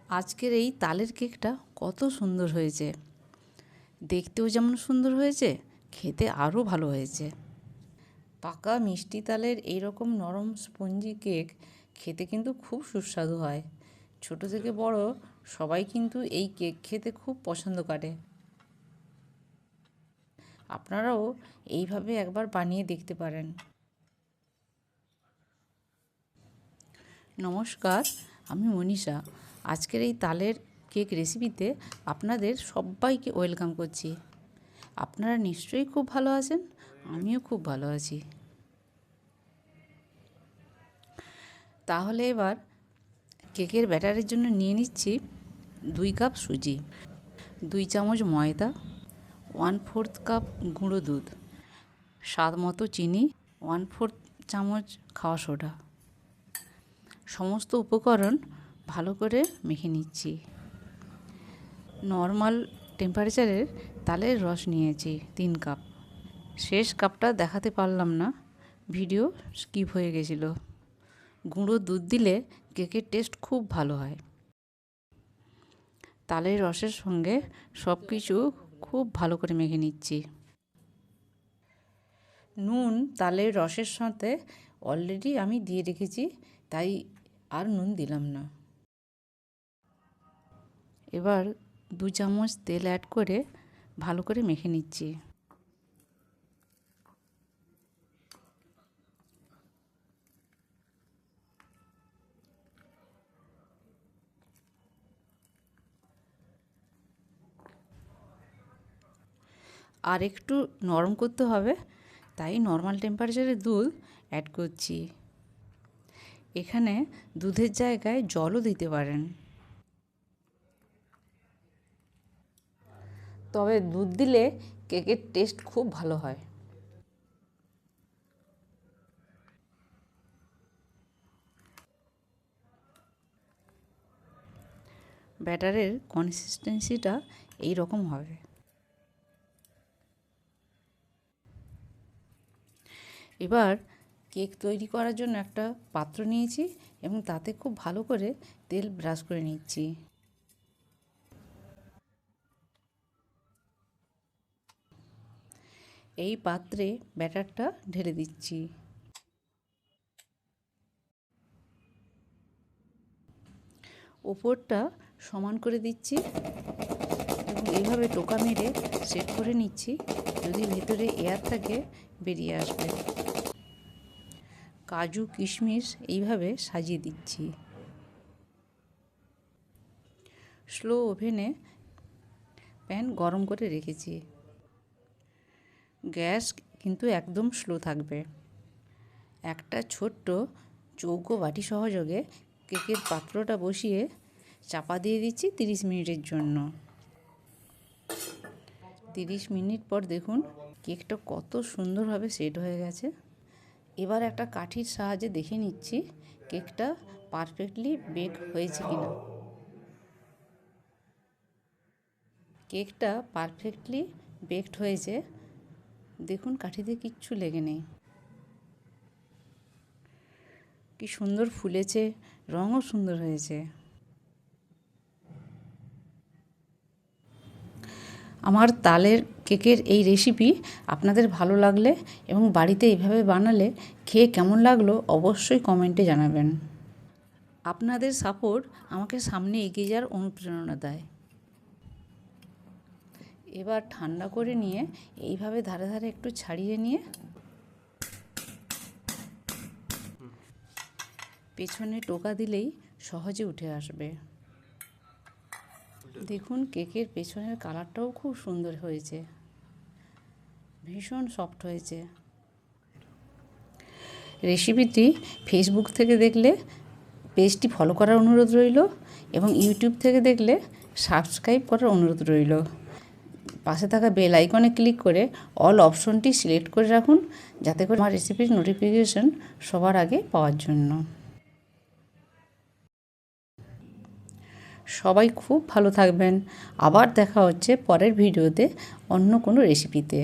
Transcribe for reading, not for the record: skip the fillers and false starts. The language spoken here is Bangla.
আজকের এই তালের কেকটা কত সুন্দর হয়েছে, দেখতেও যেমন সুন্দর হয়েছে, খেতে আরও ভালো হয়েছে। পাকা মিষ্টি তালের এইরকম নরম স্পঞ্জি কেক খেতে কিন্তু খুব সুস্বাদু হয়। ছোট থেকে বড় সবাই কিন্তু এই কেক খেতে খুব পছন্দ করে। আপনারাও এইভাবে একবার বানিয়ে দেখতে পারেন। নমস্কার, আমি মনীষা। আজকের এই তালের কেক রেসিপিতে আপনাদের সবাইকে ওয়েলকাম করছি। আপনারা নিশ্চয়ই খুব ভালো আছেন, আমিও খুব ভালো আছি। তাহলে এবার কেকের ব্যাটারের জন্য নিয়ে নিচ্ছি 2 কাপ সুজি, 2 চামচ ময়দা, 1/4 কাপ গুঁড়ো দুধ, স্বাদ মতো চিনি, 1/4 চামচ খাওয়া সোডা। সমস্ত উপকরণ ভালো করে মেখে নিচ্ছি। নর্মাল টেম্পারেচারের তালের রস নিয়েছি 3 কাপ। শেষ কাপটা দেখাতে পারলাম না, ভিডিও স্কিপ হয়ে গেছিলো। গুঁড়ো দুধ দিলে কেকের টেস্ট খুব ভালো হয়। তালের রসের সঙ্গে সব কিছু খুব ভালো করে মেখে নিচ্ছি। নুন তালের রসের সাথে অলরেডি আমি দিয়ে রেখেছি, তাই আর নুন দিলাম না। এবার 2 চামচ তেল অ্যাড করে ভালো করে মেখে নিচ্ছি। আর একটু নরম করতে হবে, তাই নর্মাল টেম্পারেচারে দুধ অ্যাড করছি। এখানে দুধের জায়গায় জলও দিতে পারেন, তবে দুধ দিলে কেকের টেস্ট খুব ভালো হয়। ব্যাটারের কনসিস্টেন্সিটা এই রকম হবে। এবার কেক তৈরি করার জন্য একটা পাত্র নিয়েছি এবং তাতে খুব ভালো করে তেল ব্রাশ করে নিচ্ছি। এই পাত্রে ব্যাটারটা ঢেলে দিচ্ছি। ওপরটা সমান করে দিচ্ছি এবং এইভাবে টোকা মেরে সেট করে নিচ্ছি। যদি ভেতরে এয়ার থাকে বেরিয়ে আসবে। কাজু কিশমিশ এইভাবে সাজিয়ে দিচ্ছি। স্লো ওভেনে প্যান গরম করে রেখেছি। গ্যাস কিন্তু একদম স্লো থাকবে। একটা ছোট্ট চৌকো বাটি সহযোগে কেকের পাত্রটা বসিয়ে চাপা দিয়ে দিচ্ছি 30 মিনিটের জন্য। 30 মিনিট পর দেখুন কেকটা কত সুন্দরভাবে সেট হয়ে গেছে। এবার একটা কাঠির সাহায্যে দেখে নিচ্ছি কেকটা পারফেক্টলি বেক হয়েছে কিনা। কেকটা পারফেক্টলি বেকড হয়েছে, দেখুন কাঠিতে কিচ্ছু লেগে নেই। কি সুন্দর ফুলেছে, রঙও সুন্দর হয়েছে। আমার তালের কেকের এই রেসিপি আপনাদের ভালো লাগলে এবং বাড়িতে এইভাবে বানালে খেয়ে কেমন লাগলো অবশ্যই কমেন্টে জানাবেন। আপনাদের সাপোর্ট আমাকে সামনে এগিয়ে যাওয়ার অনুপ্রেরণা দেয়। এবার ঠান্ডা করে নিয়ে এইভাবে ধারে ধারে একটু ছাড়িয়ে নিয়ে পেছনে টোকা দিলেই সহজে উঠে আসবে। দেখুন কেকের পেছনের কালারটাও খুব সুন্দর হয়েছে, ভীষণ সফট হয়েছে। রেসিপিটি ফেসবুক থেকে দেখলে পেজটি ফলো করার অনুরোধ রইল এবং ইউটিউব থেকে দেখলে সাবস্ক্রাইব করার অনুরোধ রইল। পাশে থাকা বেল আইকনে ক্লিক করে অল অপশনটি সিলেক্ট করে রাখুন, যাতে করে আমার রেসিপির নোটিফিকেশন সবার আগে পাওয়ার জন্য। সবাই খুব ভালো থাকবেন। আবার দেখা হচ্ছে পরের ভিডিওতে অন্য কোনো রেসিপিতে।